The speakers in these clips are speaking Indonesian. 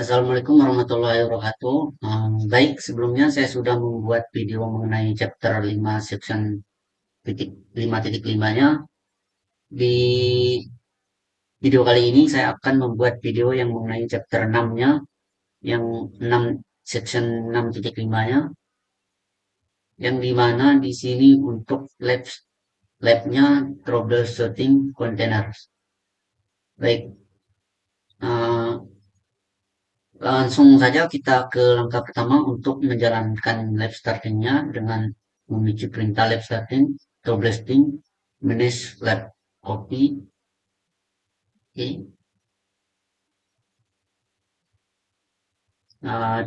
Assalamualaikum warahmatullahi wabarakatuh. Baik, sebelumnya saya sudah membuat video mengenai chapter 5 section 5.5-nya. Di video kali ini saya akan membuat video yang mengenai chapter 6-nya, yang 6 section 6.5-nya, yang dimana di sini untuk labnya troubleshooting containers. Baik, eh, langsung saja kita ke langkah pertama untuk menjalankan lab starting-nya dengan memicu perintah lab starting, troubleshooting, manage lab copy. Oke.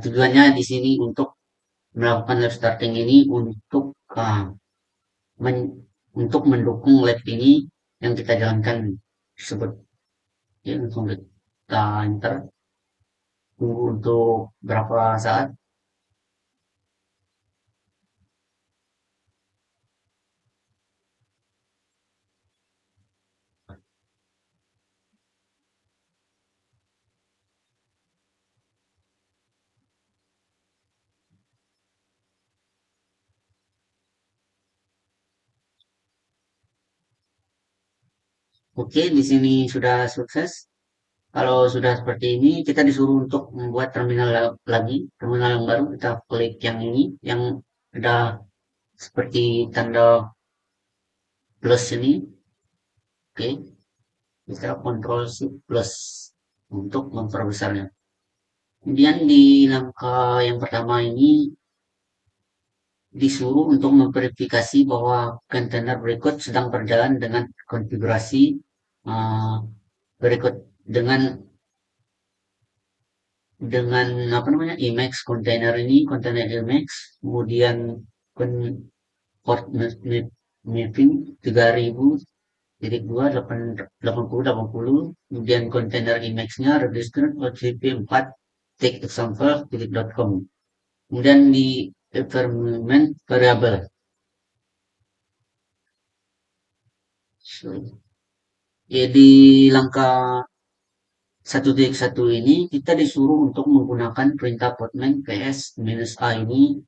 Tujuannya di sini untuk melakukan lab starting ini untuk untuk mendukung lab ini yang kita jalankan tersebut. Ya, langsung kita enter, tunggu untuk berapa saat. Oke, di sini sudah sukses. Kalau sudah seperti ini, kita disuruh untuk membuat terminal lagi, terminal yang baru. Kita klik yang ini, yang ada seperti tanda plus ini. Oke, kita Ctrl Shift plus untuk memperbesarnya. Kemudian di langkah yang pertama ini disuruh untuk memverifikasi bahwa kontainer berikut sedang berjalan dengan konfigurasi uh, berikut dengan apa namanya Emacs container ini, kontainer Emacs, kemudian port mapping 3000.2 80 kemudian kontainer Emacs-nya register OCP 4 take example.com, kemudian di environment variable. Jadi langkah 1.1 ini kita disuruh untuk menggunakan perintah postman ps-a ini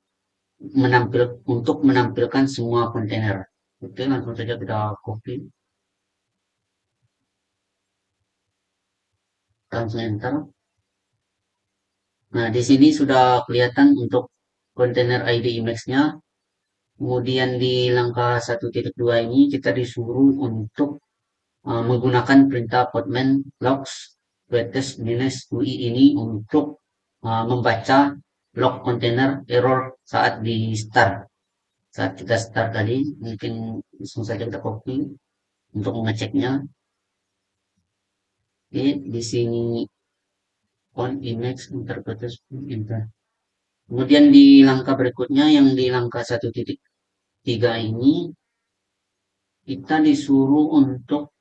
untuk menampilkan semua kontainer. Oke, langsung saja kita copy, langsung enter. Nah, di sini sudah kelihatan untuk kontainer ID Emacs-nya. Kemudian di langkah 1.2 ini kita disuruh untuk menggunakan perintah postman logs -ui ini untuk membaca log kontainer error saat di start. Saat kita start tadi, mungkin langsung saja kita copy untuk mengeceknya. Oke, di sini on Emacs interpreter enter. Kemudian di langkah berikutnya yang di langkah 1.3 ini kita disuruh untuk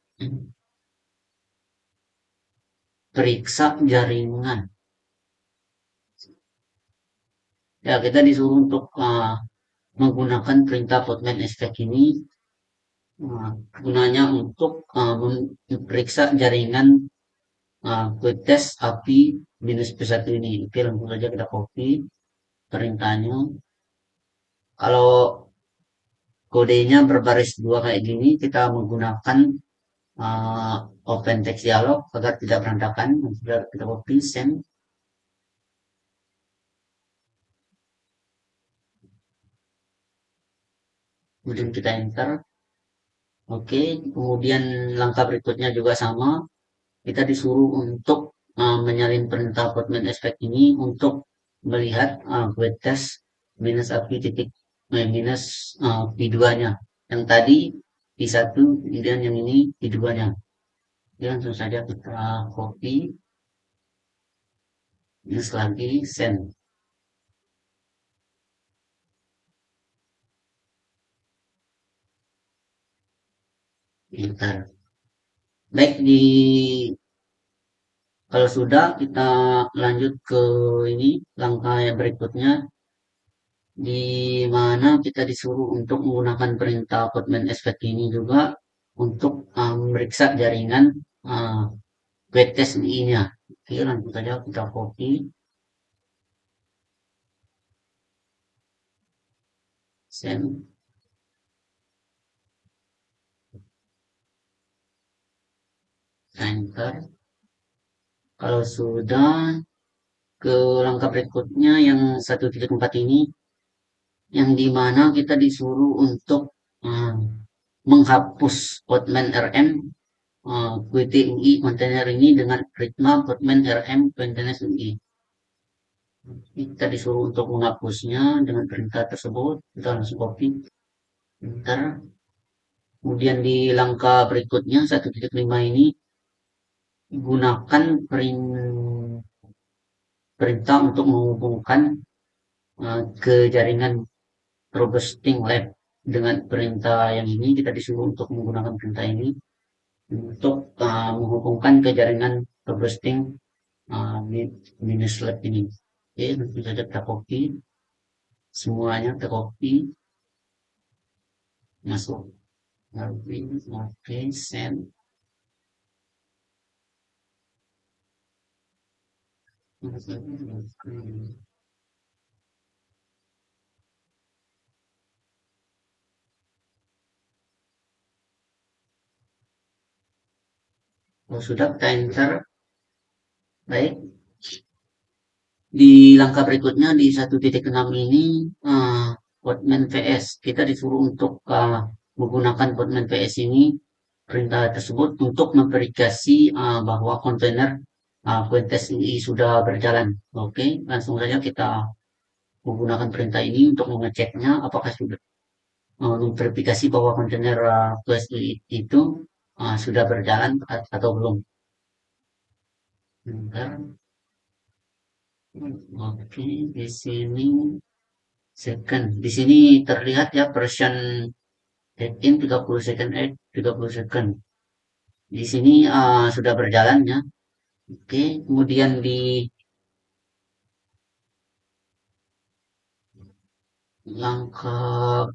periksa jaringan. Ya, kita disuruh untuk menggunakan perintah postman expect ini gunanya untuk memeriksa jaringan ke tes API -P1 ini. Oke, langsung saja kita copy perintahnya. Kalau kodenya berbaris dua kayak gini, kita menggunakan open text dialog agar tidak berantakan. Sudah kita copy, send. Kemudian kita enter. Oke, kemudian langkah berikutnya juga sama. Kita disuruh untuk menyalin perintah postman expect ini untuk melihat wait test minus api titik minus P2-nya. Yang tadi P1, kemudian yang ini P2-nya. Jadi langsung saja kita copy, minus lagi, send. Enter. Baik, kalau sudah kita lanjut ke ini langkah yang berikutnya, di mana kita disuruh untuk menggunakan perintah postman expect ini juga untuk memeriksa jaringan web test ini-nya. Oke, langsung saja kita copy, send, enter. Kalau sudah, ke langkah berikutnya yang 1.4 ini, yang dimana kita disuruh untuk uh, menghapus Podman RM QT UI kontainer ini dengan Prisma Podman RM kontainer UI. Kita disuruh untuk menghapusnya dengan perintah tersebut. Kita langsung copy. Enter. Kemudian di langkah berikutnya 1.5 ini gunakan perintah untuk menghubungkan ke jaringan Robusting Lab. Dengan perintah yang ini kita disuruh untuk menggunakan perintah ini untuk menghubungkan ke jaringan Robusting minus lab ini. Oke, langsung saja kita copy semuanya, kita copy masuk. Oke, send. Oh, sudah kita enter. Baik, di langkah berikutnya di 1.6 ini Podman VS kita disuruh untuk menggunakan Podman VS ini perintah tersebut untuk memverifikasi bahwa kontainer Fuentes ini sudah berjalan. Oke, langsung saja kita menggunakan perintah ini untuk mengeceknya apakah sudah memverifikasi bahwa kontainer PSI itu sudah berjalan atau belum. Bentar. Oke, di sini second. Di sini terlihat ya version check-in 30 second, 30 second. Di sini sudah berjalan ya. Oke, kemudian di langkah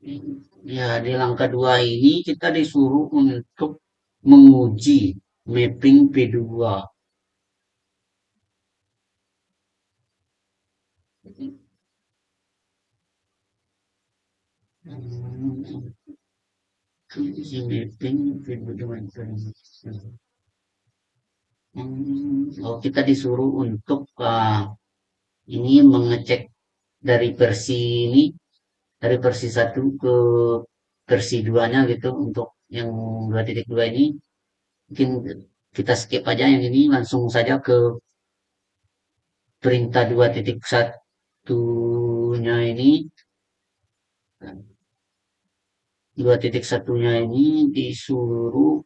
di langkah 2 ini kita disuruh untuk menguji mapping P2. Hmm, uji mapping P2 information. Oh, kita disuruh untuk ini mengecek dari versi ini, dari versi 1 ke versi 2-nya gitu untuk yang 2.2 ini. Mungkin kita skip aja yang ini, langsung saja ke perintah 2.1-nya ini. 2.1-nya ini disuruh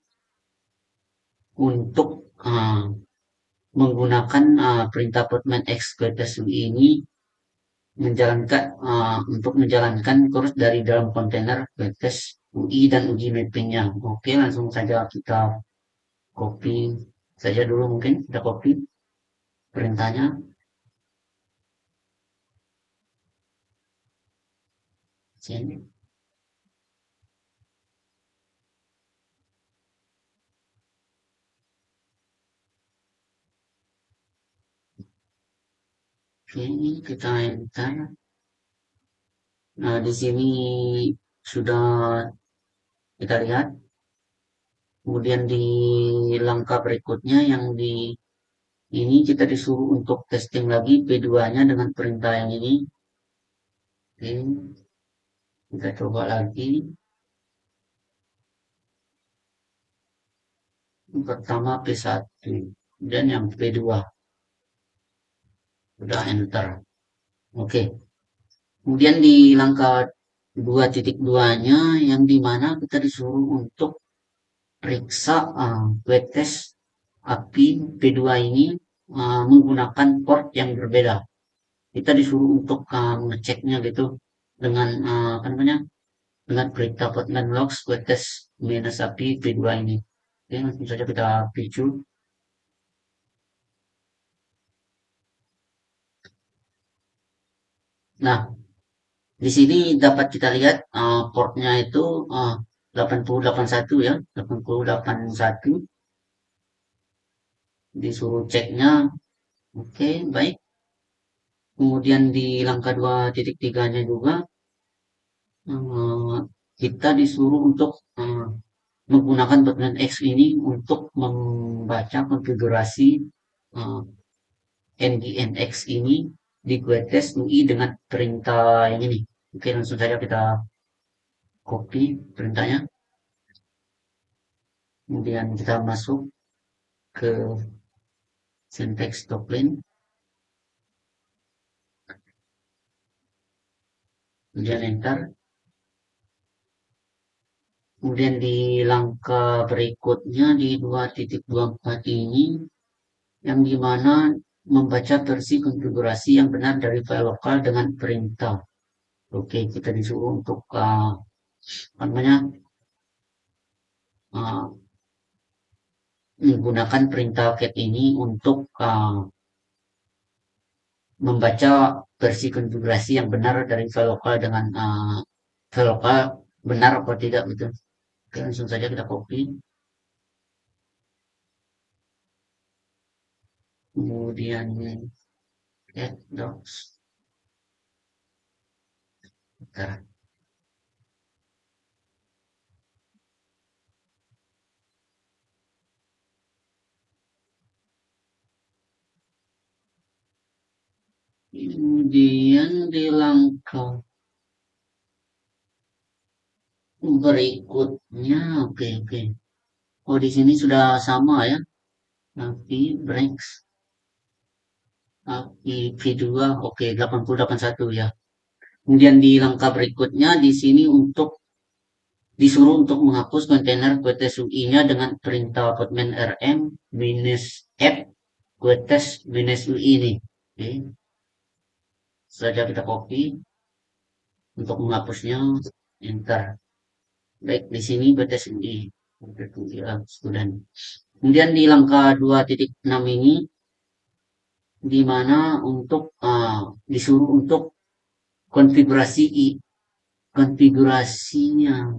untuk menggunakan perintah Podman X ini menjalankan untuk menjalankan kurs dari dalam kontainer backslash UI dan uji mappingnya. Oke, langsung saja kita copy saja dulu mungkin kita copy perintahnya. Sini. Ini kita enter. Nah, di sini sudah kita lihat. Kemudian di langkah berikutnya yang di ini kita disuruh untuk testing lagi P2-nya dengan perintah yang ini. Oke, kita coba lagi. Pertama P1 dan yang P2 udah enter. Oke, kemudian di langkah 2.2-nya yang dimana kita disuruh untuk periksa wet test API P2 ini menggunakan port yang berbeda. Kita disuruh untuk mengeceknya gitu dengan apa namanya, dengan perintah Podman logs wet test minus API P2 ini. Oke, langsung saja kita picu. Nah, di sini dapat kita lihat portnya itu 8081 ya, 8081. disuruh ceknya. Oke, baik. Kemudian di langkah 2.3-nya juga eh, kita disuruh untuk menggunakan button X ini untuk membaca konfigurasi eh, NGNX ini di Quetes UI dengan perintah yang ini. Oke, langsung saja kita copy perintahnya. Kemudian kita masuk ke syntax docline, kemudian enter. Kemudian di langkah berikutnya di 2.24 ini, yang dimana membaca versi konfigurasi yang benar dari file lokal dengan perintah. Oke, kita disuruh untuk apa namanya uh, menggunakan perintah cat ini untuk membaca versi konfigurasi yang benar dari file lokal dengan file lokal benar atau tidak gitu. Oke, langsung saja kita copy. Kemudian get docs. Bentar. Kemudian di langkah berikutnya, oke oke. Oh di sini sudah sama ya, tapi breaks, tapi V2, oke 8081 ya. Kemudian di langkah berikutnya di sini untuk disuruh untuk menghapus kontainer Quetes UI-nya dengan perintah Podman rm minus f Quetes minus UI ini. Oke, saja kita copy untuk menghapusnya, enter. Baik, di sini Quetes UI. Student. Kemudian di langkah 2.6 ini di mana untuk disuruh untuk konfigurasi konfigurasinya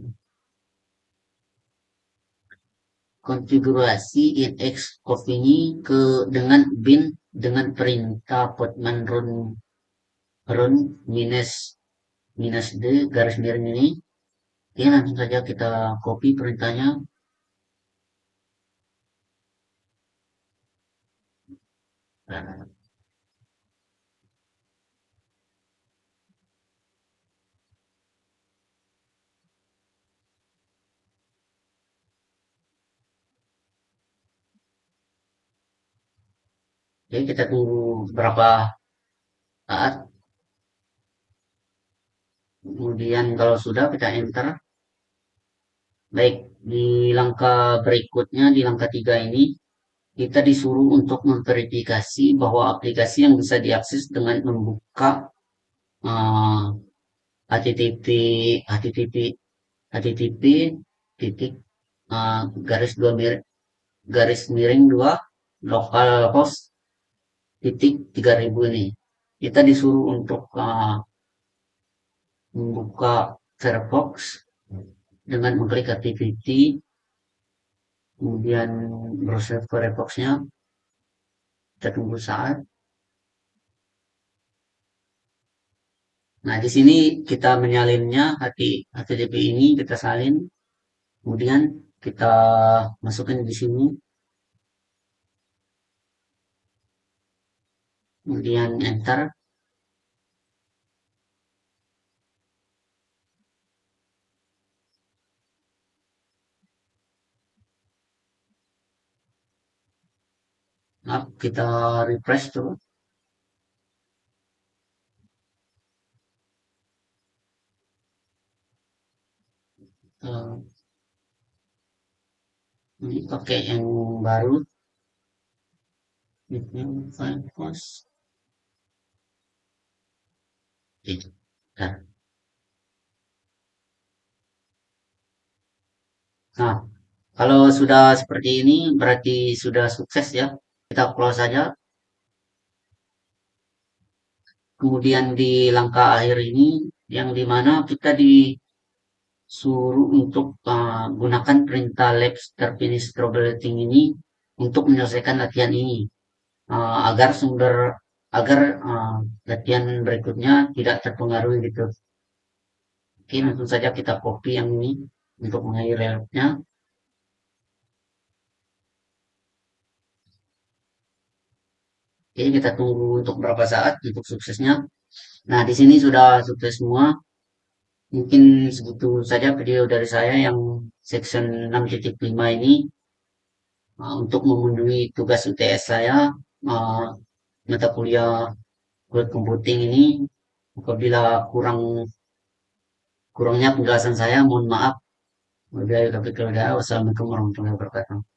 konfigurasi inxconf ini ke dengan bin dengan perintah podman run minus minus d garis miring ini. Oke, langsung saja kita copy perintahnya. Nah, jadi kita tunggu berapa saat. Kemudian kalau sudah kita enter. Baik, di langkah berikutnya, di langkah 3 ini, kita disuruh untuk memverifikasi bahwa aplikasi yang bisa diakses dengan membuka uh, HTTP HTTP HTTP titik garis dua miring garis miring 2 localhost titik 3000 ini. Kita disuruh untuk membuka Firefox dengan mengklik activity, kemudian browser Firefox-nya. Kita tunggu saat. Nah, di sini kita menyalinnya HTTP ini kita salin, kemudian kita masukkan di sini, kemudian enter. Nah, kita refresh tuh. Uh, ini pakai yang baru, Firefox. Itu. Nah, nah, kalau sudah seperti ini berarti sudah sukses ya. Kita close saja. Kemudian di langkah akhir ini, yang dimana kita disuruh untuk gunakan perintah labs terfinish troubleshooting ini untuk menyelesaikan latihan ini agar agar latihan berikutnya tidak terpengaruhi gitu. Oke, langsung saja kita copy yang ini untuk mengakhiri layoutnya. Oke, kita tunggu untuk berapa saat untuk suksesnya. Nah, di sini sudah sukses semua. Mungkin segitu saja video dari saya yang section 6.5 ini untuk memenuhi tugas UTS saya mata kuliah Cloud Computing ini. Apabila kurangnya penjelasan saya, mohon maaf. Wassalamualaikum warahmatullahi wabarakatuh.